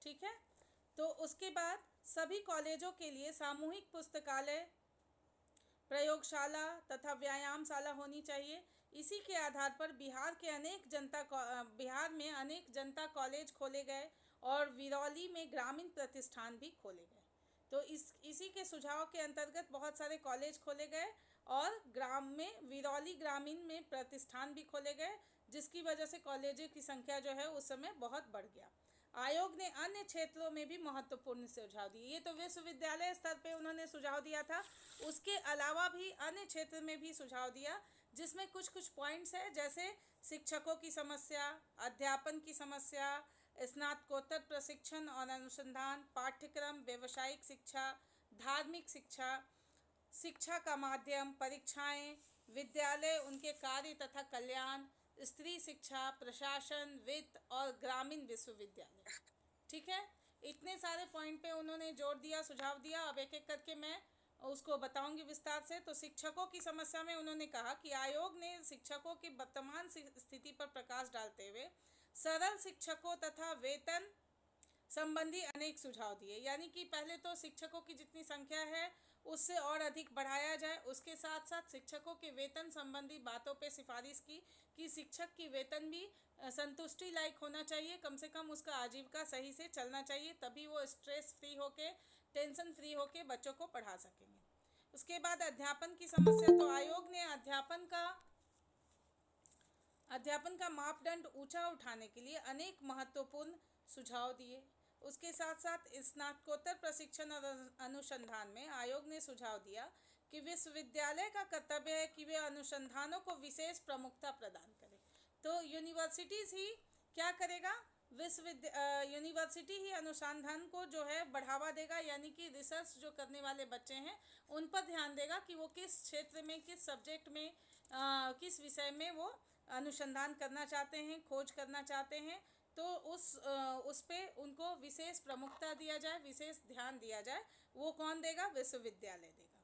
ठीक है। तो उसके बाद सभी कॉलेजों के लिए सामूहिक पुस्तकालय, प्रयोगशाला तथा व्यायामशाला होनी चाहिए। इसी के आधार पर बिहार में अनेक जनता कॉलेज खोले गए और विरौली में ग्रामीण प्रतिष्ठान भी खोले गए। तो इसी के सुझाव के अंतर्गत बहुत सारे कॉलेज खोले गए और ग्राम में विरौली ग्रामीण में प्रतिष्ठान भी खोले गए, जिसकी वजह से कॉलेजों की संख्या जो है उस समय बहुत बढ़ गया। आयोग ने अन्य क्षेत्रों में भी महत्वपूर्ण सुझाव दिए। ये तो विश्वविद्यालय स्तर पे उन्होंने सुझाव दिया था, उसके अलावा भी अन्य क्षेत्र में भी सुझाव दिया, जिसमें कुछ कुछ पॉइंट्स है, जैसे शिक्षकों की समस्या, अध्यापन की समस्या, स्नातकोत्तर प्रशिक्षण और अनुसंधान, पाठ्यक्रम, व्यावसायिक शिक्षा, धार्मिक शिक्षा, शिक्षा का माध्यम, परीक्षाएं, विद्यालय, उनके कार्य तथा कल्याण, स्त्री शिक्षा, प्रशासन, वित्त और ग्रामीण विश्वविद्यालय। ठीक है। इतने सारे पॉइंट पे उन्होंने जोर दिया, सुझाव दिया। अब एक एक करके मैं उसको बताऊंगी विस्तार से। तो शिक्षकों की समस्या में उन्होंने कहा कि आयोग ने शिक्षकों की वर्तमान स्थिति पर प्रकाश डालते हुए सरल शिक्षकों तथा वेतन संबंधी अनेक सुझाव दिए। यानी कि पहले तो शिक्षकों की जितनी संख्या है उससे और अधिक बढ़ाया जाए। उसके साथ साथ शिक्षकों के वेतन संबंधी बातों पे सिफारिश की कि शिक्षक की वेतन भी संतुष्टि लायक होना चाहिए, कम से कम उसका आजीविका सही से चलना चाहिए, तभी वो स्ट्रेस फ्री होके, टेंशन फ्री होके बच्चों को पढ़ा सकेंगे। उसके बाद अध्यापन की समस्या। तो आयोग ने अध्यापन का मापदंड ऊंचा उठाने के लिए अनेक महत्वपूर्ण सुझाव दिए। उसके साथ साथ स्नातकोत्तर प्रशिक्षण और अनुसंधान में आयोग ने सुझाव दिया कि विश्वविद्यालय का कर्तव्य है कि वे अनुसंधानों को विशेष प्रमुखता प्रदान करें। तो यूनिवर्सिटीज़ ही क्या करेगा, यूनिवर्सिटी ही अनुसंधान को जो है बढ़ावा देगा, यानी कि रिसर्च जो करने वाले बच्चे हैं उन पर ध्यान देगा कि वो किस क्षेत्र में, किस सब्जेक्ट में, किस विषय में वो अनुसंधान करना चाहते हैं, खोज करना चाहते हैं। तो उस पे उनको विशेष प्रमुखता दिया जाए, विशेष ध्यान दिया जाए। वो कौन देगा, विश्वविद्यालय देगा।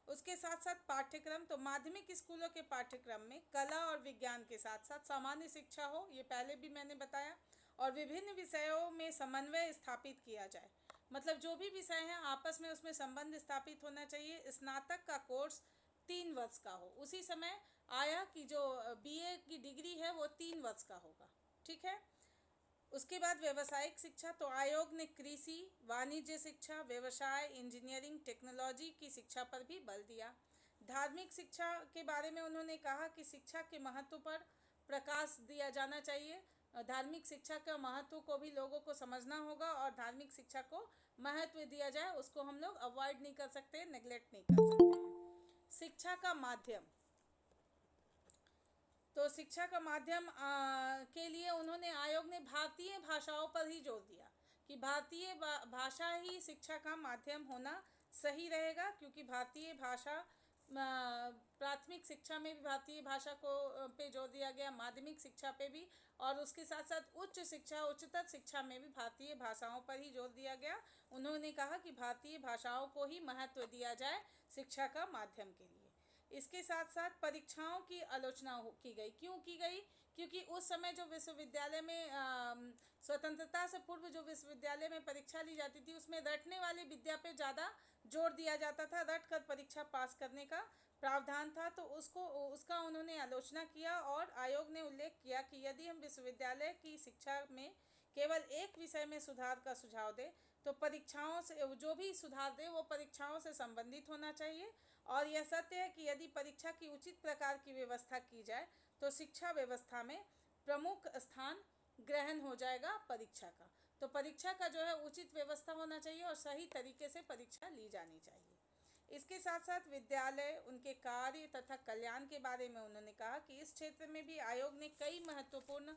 उसके साथ साथ पाठ्यक्रम। तो माध्यमिक स्कूलों के पाठ्यक्रम में कला और विज्ञान के साथ साथ सामान्य शिक्षा हो, ये पहले भी मैंने बताया, और विभिन्न विषयों में समन्वय स्थापित किया जाए। मतलब जो भी विषय हैं आपस में उसमें संबंध स्थापित होना चाहिए। स्नातक का कोर्स 3 वर्ष का हो। उसी समय आया कि जो बीए की डिग्री है वो 3 वर्ष का होगा। ठीक है। उसके बाद व्यावसायिक शिक्षा। तो आयोग ने कृषि, वाणिज्य शिक्षा, व्यवसाय, इंजीनियरिंग, टेक्नोलॉजी की शिक्षा पर भी बल दिया। धार्मिक शिक्षा के बारे में उन्होंने कहा कि शिक्षा के महत्व पर प्रकाश दिया जाना चाहिए। धार्मिक शिक्षा का महत्व को भी लोगों को समझना होगा और धार्मिक शिक्षा को महत्व दिया जाए, उसको हम लोग अवॉइड नहीं कर सकते, नेग्लेक्ट नहीं कर सकते हैं। शिक्षा का माध्यम। तो शिक्षा का माध्यम के लिए उन्होंने, आयोग ने भारतीय भाषाओं पर ही जोर दिया कि भारतीय भाषा ही शिक्षा का माध्यम होना सही रहेगा, क्योंकि भारतीय भाषा प्राथमिक शिक्षा में भी भारतीय भाषा को पे जोर दिया गया, माध्यमिक शिक्षा पे भी, और उसके साथ साथ उच्च शिक्षा, उच्चतर शिक्षा में भी भारतीय भाषाओं पर ही जोर दिया गया। उन्होंने कहा कि भारतीय भाषाओं को ही महत्व दिया जाए शिक्षा का माध्यम के लिए। इसके साथ साथ परीक्षाओं की आलोचना की गई। क्यों की गई? क्योंकि उस समय जो विश्वविद्यालय में स्वतंत्रता से पूर्व जो विश्वविद्यालय में परीक्षा ली जाती थी उसमें रटने वाली विद्या पे ज़्यादा जोर दिया जाता था, रट कर परीक्षा पास करने का प्रावधान था। तो उसका उन्होंने आलोचना किया और आयोग ने उल्लेख किया कि यदि हम विश्वविद्यालय की शिक्षा में केवल एक विषय में सुधार का सुझाव दें तो परीक्षाओं से जो भी सुधार दे वो परीक्षाओं से संबंधित होना चाहिए। और यह सत्य है कि यदि परीक्षा की उचित प्रकार की व्यवस्था की जाए तो शिक्षा व्यवस्था में प्रमुख स्थान ग्रहण हो जाएगा परीक्षा का। तो परीक्षा का जो है उचित व्यवस्था होना चाहिए और सही तरीके से परीक्षा ली जानी चाहिए। इसके साथ साथ विद्यालय, उनके कार्य तथा कल्याण के बारे में उन्होंने कहा कि इस क्षेत्र में भी आयोग ने कई महत्वपूर्ण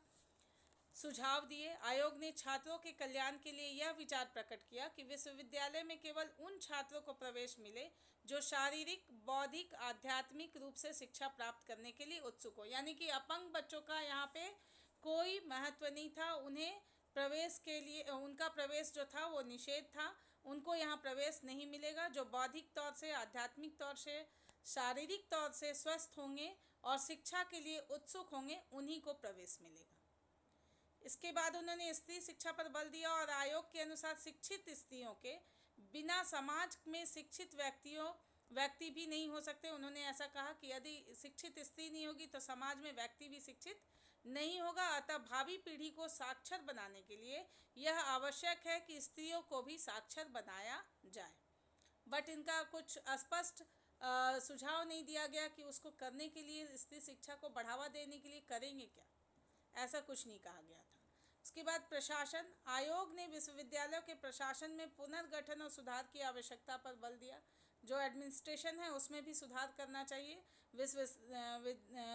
सुझाव दिए। आयोग ने छात्रों के कल्याण के लिए यह विचार प्रकट किया कि विश्वविद्यालय में केवल उन छात्रों को प्रवेश मिले जो शारीरिक, बौद्धिक, आध्यात्मिक रूप से शिक्षा प्राप्त करने के लिए उत्सुक हो। यानी कि अपंग बच्चों का यहाँ पे कोई महत्व नहीं था। उन्हें प्रवेश के लिए, उनका प्रवेश जो था वो निषेध था, उनको यहाँ प्रवेश नहीं मिलेगा। जो बौद्धिक तौर से, आध्यात्मिक तौर से, शारीरिक तौर से स्वस्थ होंगे और शिक्षा के लिए उत्सुक होंगे, उन्हीं को प्रवेश मिलेगा। इसके बाद उन्होंने स्त्री शिक्षा पर बल दिया और आयोग के अनुसार शिक्षित स्त्रियों के बिना समाज में शिक्षित व्यक्ति भी नहीं हो सकते। उन्होंने ऐसा कहा कि यदि शिक्षित स्त्री नहीं होगी तो समाज में व्यक्ति भी शिक्षित नहीं होगा। अतः भावी पीढ़ी को साक्षर बनाने के लिए यह आवश्यक है कि स्त्रियों को भी साक्षर बनाया जाए। बट इनका कुछ स्पष्ट सुझाव नहीं दिया गया कि उसको करने के लिए, स्त्री शिक्षा को बढ़ावा देने के लिए करेंगे क्या, ऐसा कुछ नहीं कहा गया था। उसके बाद प्रशासन, आयोग ने विश्वविद्यालयों के प्रशासन में पुनर्गठन और सुधार की आवश्यकता पर बल दिया। जो एडमिनिस्ट्रेशन है उसमें भी सुधार करना चाहिए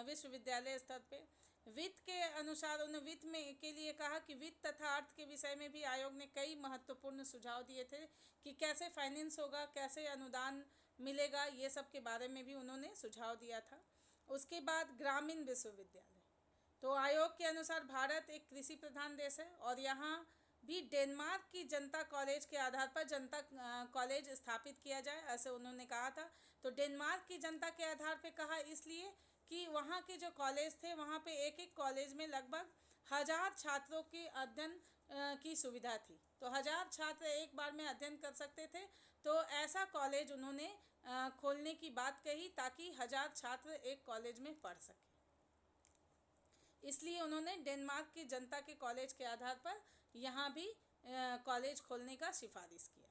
विश्वविद्यालय स्तर पे। वित्त के अनुसार उन्होंने वित्त में के लिए कहा कि वित्त तथा अर्थ के विषय में भी आयोग ने कई महत्वपूर्ण सुझाव दिए थे कि कैसे फाइनेंस होगा, कैसे अनुदान मिलेगा, ये सब के बारे में भी उन्होंने सुझाव दिया था। उसके बाद ग्रामीण विश्वविद्यालय, तो आयोग के अनुसार भारत एक कृषि प्रधान देश है और यहाँ भी डेनमार्क की जनता कॉलेज के आधार पर जनता कॉलेज स्थापित किया जाए, ऐसे उन्होंने कहा था। तो डेनमार्क की जनता के आधार पर कहा इसलिए कि वहाँ के जो कॉलेज थे वहाँ पे एक एक कॉलेज में लगभग 1000 छात्रों की अध्ययन की सुविधा थी। तो 1000 छात्र एक बार में अध्ययन कर सकते थे। तो ऐसा कॉलेज उन्होंने खोलने की बात कही ताकि 1000 छात्र एक कॉलेज में पढ़ सकें। इसलिए उन्होंने डेनमार्क की जनता के कॉलेज के आधार पर यहाँ भी कॉलेज खोलने का सिफारिश किया।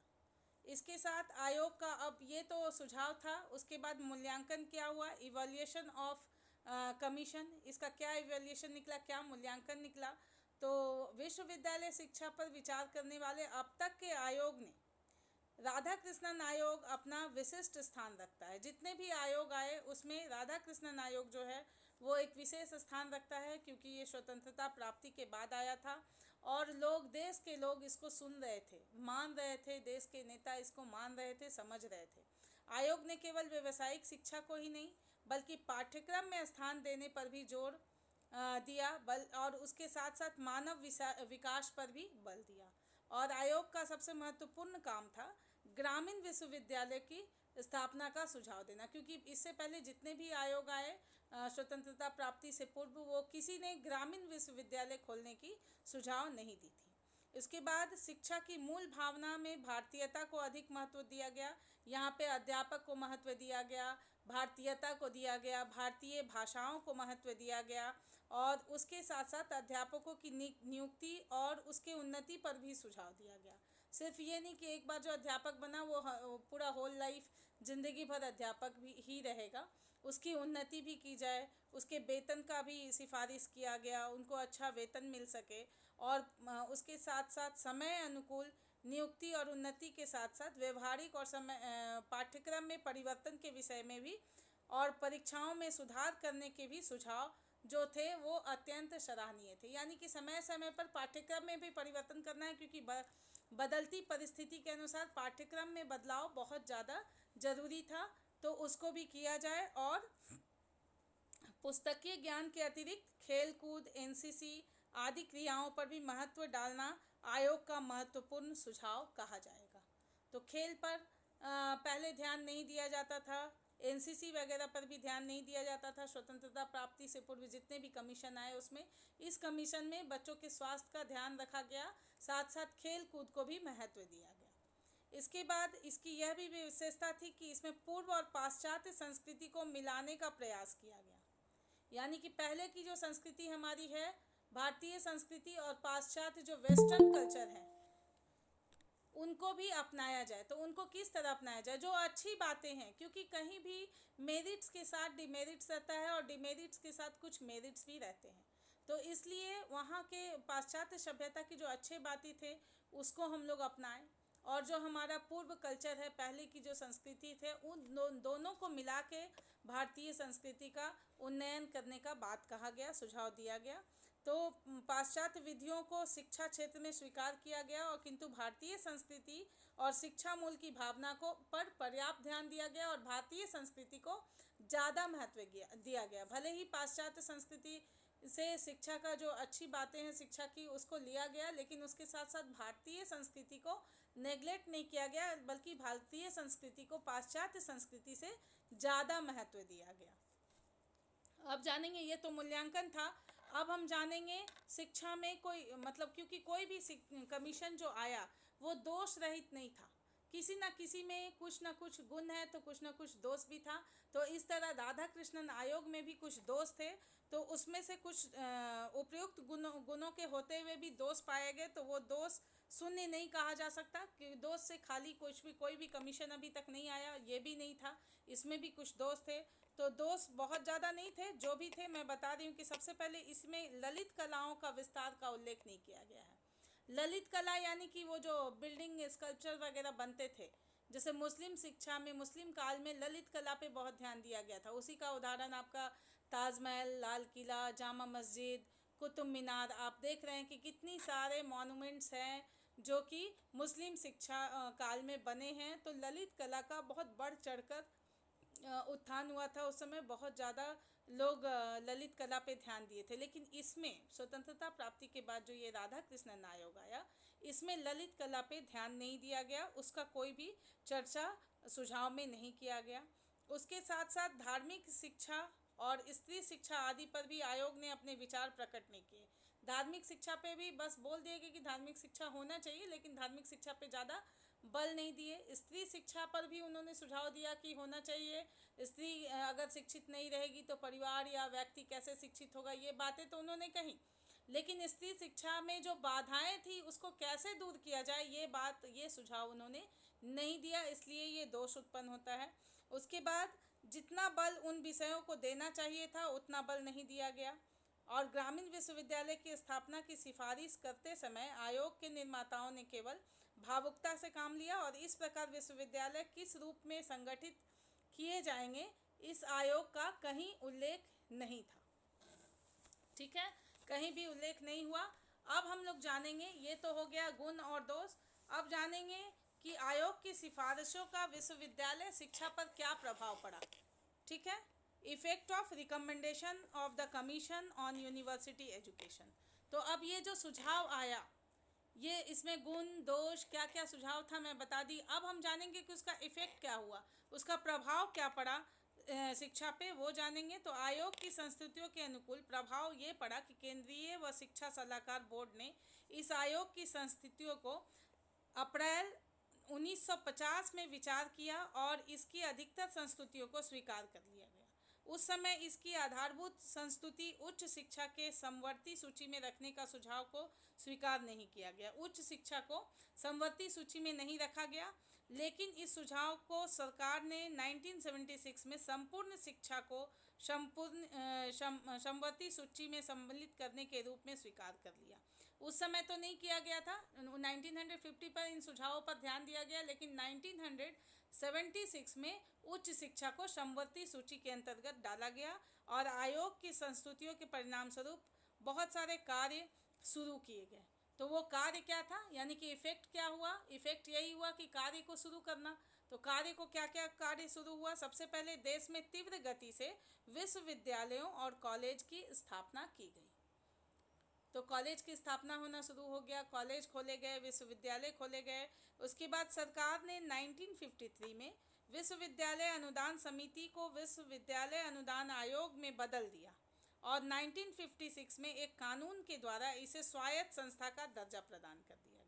इसके साथ आयोग का अब ये तो सुझाव था। उसके बाद मूल्यांकन क्या हुआ, इवैल्यूएशन ऑफ कमीशन, इसका क्या इवैल्यूएशन निकला, क्या मूल्यांकन निकला। तो विश्वविद्यालय शिक्षा पर विचार करने वाले अब तक के आयोग ने राधा कृष्णन आयोग अपना विशिष्ट स्थान रखता है। जितने भी आयोग आए उसमें राधा कृष्णन आयोग जो है वो एक विशेष स्थान रखता है, क्योंकि ये स्वतंत्रता प्राप्ति के बाद आया था और देश के लोग इसको सुन रहे थे, मान रहे थे, देश के नेता इसको मान रहे थे, समझ रहे थे। आयोग ने केवल व्यावसायिक शिक्षा को ही नहीं बल्कि पाठ्यक्रम में स्थान देने पर भी जोर दिया और उसके साथ साथ मानव विकास पर भी बल दिया। और आयोग का सबसे महत्वपूर्ण काम था ग्रामीण विश्वविद्यालय की स्थापना का सुझाव देना, क्योंकि इससे पहले जितने भी आयोग आए स्वतंत्रता प्राप्ति से पूर्व, वो किसी ने ग्रामीण विश्वविद्यालय खोलने की सुझाव नहीं दी थी। इसके बाद शिक्षा की मूल भावना में भारतीयता को अधिक महत्व दिया गया। यहाँ पे अध्यापक को महत्व दिया गया, भारतीयता को दिया गया, भारतीय भाषाओं को महत्व दिया गया और उसके साथ साथ अध्यापकों की नियुक्ति और उसके उन्नति पर भी सुझाव दिया गया। सिर्फ ये नहीं कि एक बार जो अध्यापक बना वो पूरा होल लाइफ ज़िंदगी भर अध्यापक भी ही रहेगा, उसकी उन्नति भी की जाए, उसके वेतन का भी सिफारिश किया गया, उनको अच्छा वेतन मिल सके और उसके साथ साथ समय अनुकूल नियुक्ति और उन्नति के साथ साथ व्यवहारिक और समय पाठ्यक्रम में परिवर्तन के विषय में भी और परीक्षाओं में सुधार करने के भी सुझाव जो थे वो अत्यंत सराहनीय थे। यानी कि समय समय पर पाठ्यक्रम में भी परिवर्तन करना है, क्योंकि बदलती परिस्थिति के अनुसार पाठ्यक्रम में बदलाव बहुत ज़्यादा ज़रूरी था, तो उसको भी किया जाए। और पुस्तकीय ज्ञान के अतिरिक्त खेल कूद, एनसीसी आदि क्रियाओं पर भी महत्व डालना आयोग का महत्वपूर्ण सुझाव कहा जाएगा। तो खेल पर पहले ध्यान नहीं दिया जाता था, एनसीसी वगैरह पर भी ध्यान नहीं दिया जाता था। स्वतंत्रता प्राप्ति से पूर्व जितने भी कमीशन आए उसमें इस कमीशन में बच्चों के स्वास्थ्य का ध्यान रखा गया, साथ साथ खेल कूद को भी महत्व दिया गया। इसके बाद इसकी यह भी विशेषता थी कि इसमें पूर्व और पाश्चात्य संस्कृति को मिलाने का प्रयास किया गया। यानी कि पहले की जो संस्कृति हमारी है भारतीय संस्कृति और पाश्चात्य जो वेस्टर्न कल्चर है उनको भी अपनाया जाए। तो उनको किस तरह अपनाया जाए, जो अच्छी बातें हैं, क्योंकि कहीं भी मेरिट्स के साथ डिमेरिट्स रहता है और डिमेरिट्स के साथ कुछ मेरिट्स भी रहते हैं। तो इसलिए वहाँ के पाश्चात्य सभ्यता की जो अच्छे बातें थे उसको हम लोग अपनाएं और जो हमारा पूर्व कल्चर है, पहले की जो संस्कृति थे, उन दोनों को मिला के भारतीय संस्कृति का उन्नयन करने का बात कहा गया, सुझाव दिया गया। तो पाश्चात्य विधियों को शिक्षा क्षेत्र में स्वीकार किया गया और किंतु भारतीय संस्कृति और शिक्षा मूल की भावना को पर पर्याप्त ध्यान दिया गया और भारतीय संस्कृति को ज़्यादा महत्व दिया गया। भले ही पाश्चात्य संस्कृति से शिक्षा का जो अच्छी बातें हैं शिक्षा की उसको लिया गया, लेकिन उसके साथ साथ भारतीय संस्कृति को नेग्लेक्ट नहीं किया गया, बल्कि भारतीय संस्कृति को पाश्चात्य संस्कृति से ज़्यादा महत्व दिया गया। अब जानेंगे, ये तो मूल्यांकन था। अब हम जानेंगे शिक्षा में कोई मतलब, क्योंकि कोई भी कमीशन जो आया वो दोष रहित नहीं था, किसी ना किसी में कुछ ना कुछ गुण है तो कुछ ना कुछ दोष भी था। तो इस तरह राधा कृष्णन आयोग में भी कुछ दोष थे, तो उसमें से कुछ उपयुक्त गुणों के होते हुए भी दोष पाए गए, तो वो दोष शून्य नहीं कहा जा सकता कि दोष से खाली कुछ भी, कोई भी कमीशन अभी तक नहीं आया, ये भी नहीं था, इसमें भी कुछ दोष थे। तो दोष बहुत ज़्यादा नहीं थे, जो भी थे मैं बता रही हूँ कि सबसे पहले इसमें ललित कलाओं का विस्तार का उल्लेख नहीं किया गया है। ललित कला यानी कि वो जो बिल्डिंग स्कल्पचर वगैरह बनते थे, जैसे मुस्लिम शिक्षा में मुस्लिम काल में ललित कला पे बहुत ध्यान दिया गया था। उसी का उदाहरण आपका ताजमहल, लाल किला, जामा मस्जिद, कुतुब मीनार, आप देख रहे हैं कि कितनी सारे मॉन्यूमेंट्स हैं जो कि मुस्लिम शिक्षा काल में बने हैं। तो ललित कला का बहुत बढ़ चढ़कर उत्थान हुआ था। उस समय बहुत ज़्यादा लोग ललित कला पे ध्यान दिए थे, लेकिन इसमें स्वतंत्रता प्राप्ति के बाद जो ये राधा कृष्णन आयोग आया, इसमें ललित कला पे ध्यान नहीं दिया गया, उसका कोई भी चर्चा सुझाव में नहीं किया गया। उसके साथ साथ धार्मिक शिक्षा और स्त्री शिक्षा आदि पर भी आयोग ने अपने विचार प्रकट नहीं किए। धार्मिक शिक्षा पे भी बस बोल दिया गया कि धार्मिक शिक्षा होना चाहिए, लेकिन धार्मिक शिक्षा पे ज़्यादा बल नहीं दिए। स्त्री शिक्षा पर भी उन्होंने सुझाव दिया कि होना चाहिए, स्त्री अगर शिक्षित नहीं रहेगी तो परिवार या व्यक्ति कैसे शिक्षित होगा, ये बातें तो उन्होंने कही, लेकिन स्त्री शिक्षा में जो बाधाएं थी उसको कैसे दूर किया जाए, ये सुझाव उन्होंने नहीं दिया, इसलिए ये दोष उत्पन्न होता है। उसके बाद जितना बल उन विषयों को देना चाहिए था उतना बल नहीं दिया गया। और ग्रामीण विश्वविद्यालय की स्थापना की सिफारिश करते समय आयोग के निर्माताओं ने केवल भावुकता से काम लिया, और इस प्रकार विश्वविद्यालय किस रूप में संगठित किए जाएंगे इस आयोग का कहीं उल्लेख नहीं था। ठीक है, कहीं भी उल्लेख नहीं हुआ। अब हम लोग जानेंगे, ये तो हो गया गुण और दोष। अब जानेंगे कि आयोग की सिफारिशों का विश्वविद्यालय शिक्षा पर क्या प्रभाव पड़ा। ठीक है, effect of recommendation of the commission on university education. तो अब ये जो सुझाव आया, ये इसमें गुण दोष क्या क्या सुझाव था मैं बता दी। अब हम जानेंगे कि उसका इफेक्ट क्या हुआ, उसका प्रभाव क्या पड़ा शिक्षा पे, वो जानेंगे। तो आयोग की संस्तुतियों के अनुकूल प्रभाव ये पड़ा कि केंद्रीय व शिक्षा सलाहकार बोर्ड ने इस आयोग की संस्तुतियों को अप्रैल 1950 में विचार किया और इसकी अधिकतर संस्तुतियों को स्वीकार कर लिया गया। उस समय इसकी आधारभूत संस्तुति उच्च शिक्षा के समवर्ती सूची में रखने का सुझाव को स्वीकार नहीं किया गया। उच्च शिक्षा को समवर्ती सूची में नहीं रखा गया, लेकिन इस सुझाव को सरकार ने 1976 में संपूर्ण शिक्षा को समवर्ती सूची में सम्मिलित करने के रूप में स्वीकार कर लिया। उस समय तो नहीं किया गया था, 1950 पर इन सुझावों पर ध्यान दिया गया, लेकिन 1976 में उच्च शिक्षा को समवर्ती सूची के अंतर्गत डाला गया और आयोग की संस्तुतियों के परिणाम स्वरूप बहुत सारे कार्य शुरू किए गए। तो वो कार्य क्या था, यानी कि इफेक्ट क्या हुआ, इफेक्ट यही हुआ कि कार्य को शुरू करना। तो कार्य को क्या क्या कार्य शुरू हुआ, सबसे पहले देश में तीव्र गति से विश्वविद्यालयों और कॉलेज की स्थापना की गई। तो कॉलेज की स्थापना होना शुरू हो गया, कॉलेज खोले गए, विश्वविद्यालय खोले गए। उसके बाद सरकार ने 1953 में विश्वविद्यालय अनुदान समिति को विश्वविद्यालय अनुदान आयोग में बदल दिया और 1956 में एक कानून के द्वारा इसे स्वायत्त संस्था का दर्जा प्रदान कर दिया गया।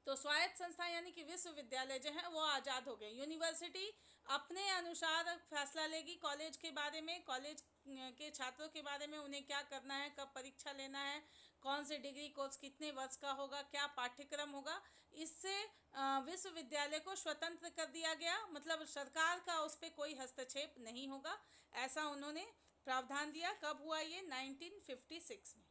तो स्वायत्त संस्था यानी कि विश्वविद्यालय जो है वो आज़ाद हो गए, यूनिवर्सिटी अपने अनुसार फैसला लेगी कॉलेज के बारे में, कॉलेज के छात्रों के बारे में, उन्हें क्या करना है, कब परीक्षा लेना है, कौन से डिग्री कोर्स कितने वर्ष का होगा, क्या पाठ्यक्रम होगा। इससे विश्वविद्यालय को स्वतंत्र कर दिया गया, मतलब सरकार का उस पर कोई हस्तक्षेप नहीं होगा, ऐसा उन्होंने प्रावधान दिया। कब हुआ ये, 1956 में।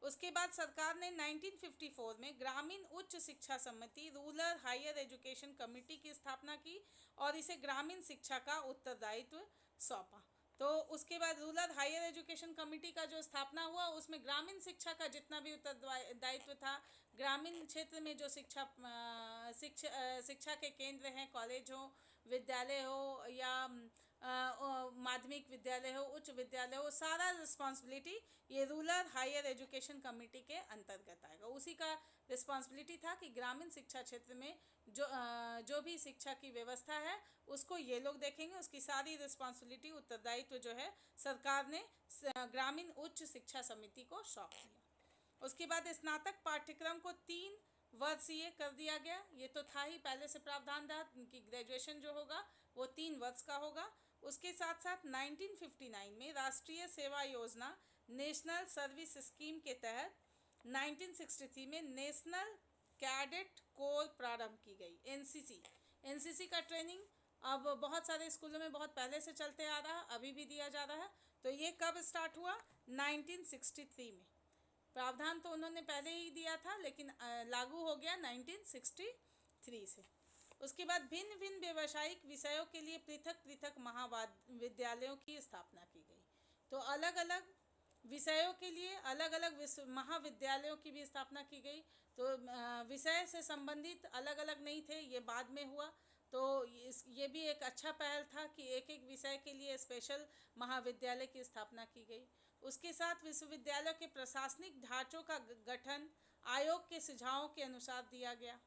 उसके बाद सरकार ने 1954 में ग्रामीण उच्च शिक्षा समिति रूरल हायर एजुकेशन कमेटी की स्थापना की और इसे ग्रामीण शिक्षा का उत्तरदायित्व सौंपा। तो उसके बाद रूरल हायर एजुकेशन कमेटी का जो स्थापना हुआ, उसमें ग्रामीण शिक्षा का जितना भी उत्तरदायित्व था, ग्रामीण क्षेत्र में जो शिक्षा के केंद्र हैं, कॉलेज हो, विद्यालय हो या माध्यमिक विद्यालय हो, उच्च विद्यालय हो, सारा रिस्पॉन्सिबिलिटी ये रूरल हायर एजुकेशन कमेटी के अंतर्गत आएगा। उसी का रिस्पॉन्सिबिलिटी था कि ग्रामीण शिक्षा क्षेत्र में जो भी शिक्षा की व्यवस्था है उसको ये लोग देखेंगे। उसकी सारी रिस्पॉन्सिबिलिटी, उत्तरदायित्व जो है सरकार ने ग्रामीण उच्च शिक्षा समिति को सौंप दिया। उसके बाद स्नातक पाठ्यक्रम को 3 वर्षीय कर दिया गया। ये तो था ही, पहले से प्रावधान था कि ग्रेजुएशन जो होगा वो 3 वर्ष का होगा। उसके साथ साथ 1959 में राष्ट्रीय सेवा योजना नेशनल सर्विस स्कीम के तहत 1963 में नेशनल कैडेट कोर प्रारंभ की गई। एनसीसी का ट्रेनिंग अब बहुत सारे स्कूलों में बहुत पहले से चलते आ रहा है, अभी भी दिया जा रहा है। तो ये कब स्टार्ट हुआ? 1963 में। प्रावधान तो उन्होंने पहले ही दिया था, लेकिन लागू हो गया 1963 से। उसके बाद भिन्न भिन्न व्यावसायिक विषयों के लिए पृथक पृथक महाविद्यालयों की स्थापना की गई। तो अलग अलग विषयों के लिए अलग अलग महाविद्यालयों की भी स्थापना की गई। तो विषय से संबंधित अलग अलग नहीं थे, ये बाद में हुआ। तो ये भी एक अच्छा पहल था कि एक एक विषय के लिए स्पेशल महाविद्यालय की स्थापना की गई। उसके साथ विश्वविद्यालय के प्रशासनिक ढांचों का गठन आयोग के सुझावों के अनुसार दिया गया।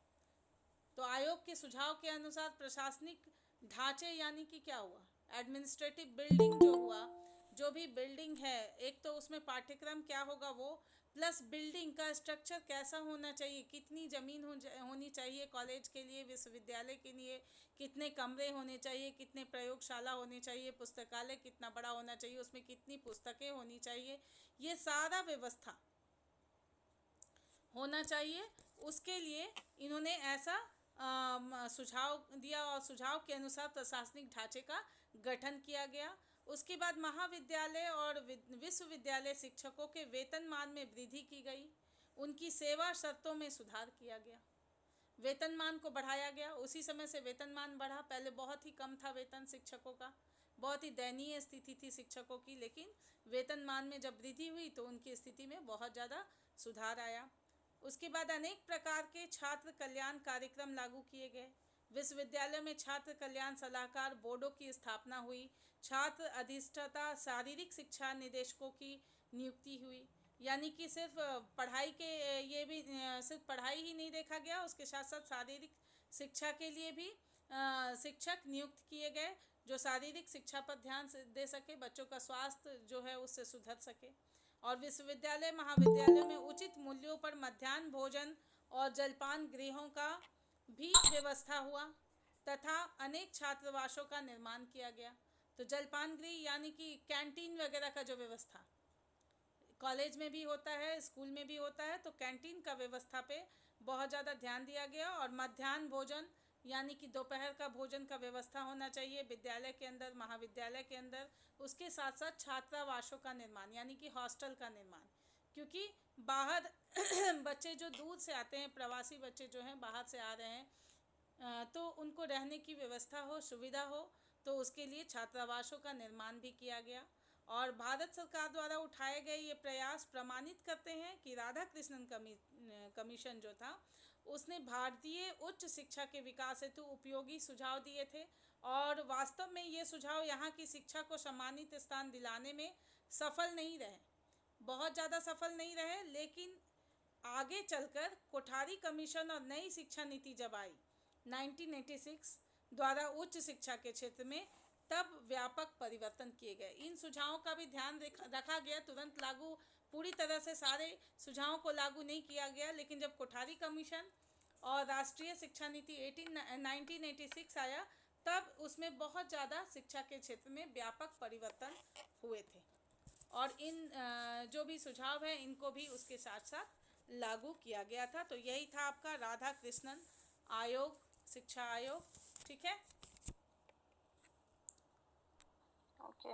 तो आयोग के सुझाव के अनुसार प्रशासनिक ढांचे यानी कि क्या हुआ? एडमिनिस्ट्रेटिव बिल्डिंग जो हुआ, जो भी बिल्डिंग है, एक तो उसमें पाठ्यक्रम क्या होगा वो, प्लस बिल्डिंग का स्ट्रक्चर कैसा होना चाहिए, कितनी ज़मीन होनी चाहिए कॉलेज के लिए, विश्वविद्यालय के लिए, कितने कमरे होने चाहिए, कितने प्रयोगशाला होने चाहिए, पुस्तकालय कितना बड़ा होना चाहिए, उसमें कितनी पुस्तकें होनी चाहिए, ये सारा व्यवस्था होना चाहिए। उसके लिए इन्होंने ऐसा सुझाव दिया और सुझाव के अनुसार प्रशासनिक ढांचे का गठन किया गया। उसके बाद महाविद्यालय और विश्वविद्यालय शिक्षकों के वेतनमान में वृद्धि की गई। उनकी सेवा शर्तों में सुधार किया गया, वेतनमान को बढ़ाया गया। उसी समय से वेतनमान बढ़ा। पहले बहुत ही कम था वेतन शिक्षकों का, बहुत ही दयनीय स्थिति थी शिक्षकों की, लेकिन वेतनमान में जब वृद्धि हुई तो उनकी स्थिति में बहुत ज़्यादा सुधार आया। उसके बाद अनेक प्रकार के छात्र कल्याण कार्यक्रम लागू किए गए। विश्वविद्यालय में छात्र कल्याण सलाहकार बोर्डों की स्थापना हुई। छात्र अधिष्ठाता शारीरिक शिक्षा निदेशकों की नियुक्ति हुई। यानी कि सिर्फ पढ़ाई के ये भी सिर्फ पढ़ाई ही नहीं देखा गया, उसके साथ साथ शारीरिक शिक्षा के लिए भी शिक्षक नियुक्त किए गए, जो शारीरिक शिक्षा पर ध्यान दे सके, बच्चों का स्वास्थ्य जो है उससे सुधर सके। और विश्वविद्यालय महाविद्यालयों में उचित मूल्यों पर मध्याह्न भोजन और जलपान गृहों का भी व्यवस्था हुआ तथा अनेक छात्रावासों का निर्माण किया गया। तो जलपान गृह यानी कि कैंटीन वगैरह का जो व्यवस्था कॉलेज में भी होता है, स्कूल में भी होता है, तो कैंटीन का व्यवस्था पे बहुत ज़्यादा ध्यान दिया गया। और मध्याह्न भोजन यानी कि दोपहर का भोजन का व्यवस्था होना चाहिए विद्यालय के अंदर, महाविद्यालय के अंदर। उसके साथ साथ छात्रावासों का निर्माण यानी कि हॉस्टल का निर्माण, क्योंकि बाहर बच्चे जो दूर से आते हैं, प्रवासी बच्चे जो हैं बाहर से आ रहे हैं, तो उनको रहने की व्यवस्था हो, सुविधा हो, तो उसके लिए छात्रावासों का निर्माण भी किया गया। और भारत सरकार द्वारा उठाए गए ये प्रयास प्रमाणित करते हैं कि राधा कृष्णन कमीशन जो था उसने भारतीय उच्च शिक्षा के विकास हेतु उपयोगी सुझाव दिए थे। और वास्तव में ये सुझाव यहाँ की शिक्षा को सम्मानित स्थान दिलाने में सफल नहीं रहे, बहुत ज़्यादा सफल नहीं रहे। लेकिन आगे चलकर कोठारी कमीशन और नई शिक्षा नीति जब आई 1986 द्वारा उच्च शिक्षा के क्षेत्र में, तब व्यापक परिवर्तन किए गए। इन सुझावों का भी ध्यान रखा गया। तुरंत लागू पूरी तरह से सारे सुझावों को लागू नहीं किया गया, लेकिन जब कोठारी कमीशन और राष्ट्रीय शिक्षा नीति 1986 आया, तब उसमें बहुत ज़्यादा शिक्षा के क्षेत्र में व्यापक परिवर्तन हुए थे। और इन जो भी सुझाव हैं इनको भी उसके साथ साथ लागू किया गया था। तो यही था आपका राधा कृष्णन आयोग, शिक्षा आयोग। ठीक है, ओके।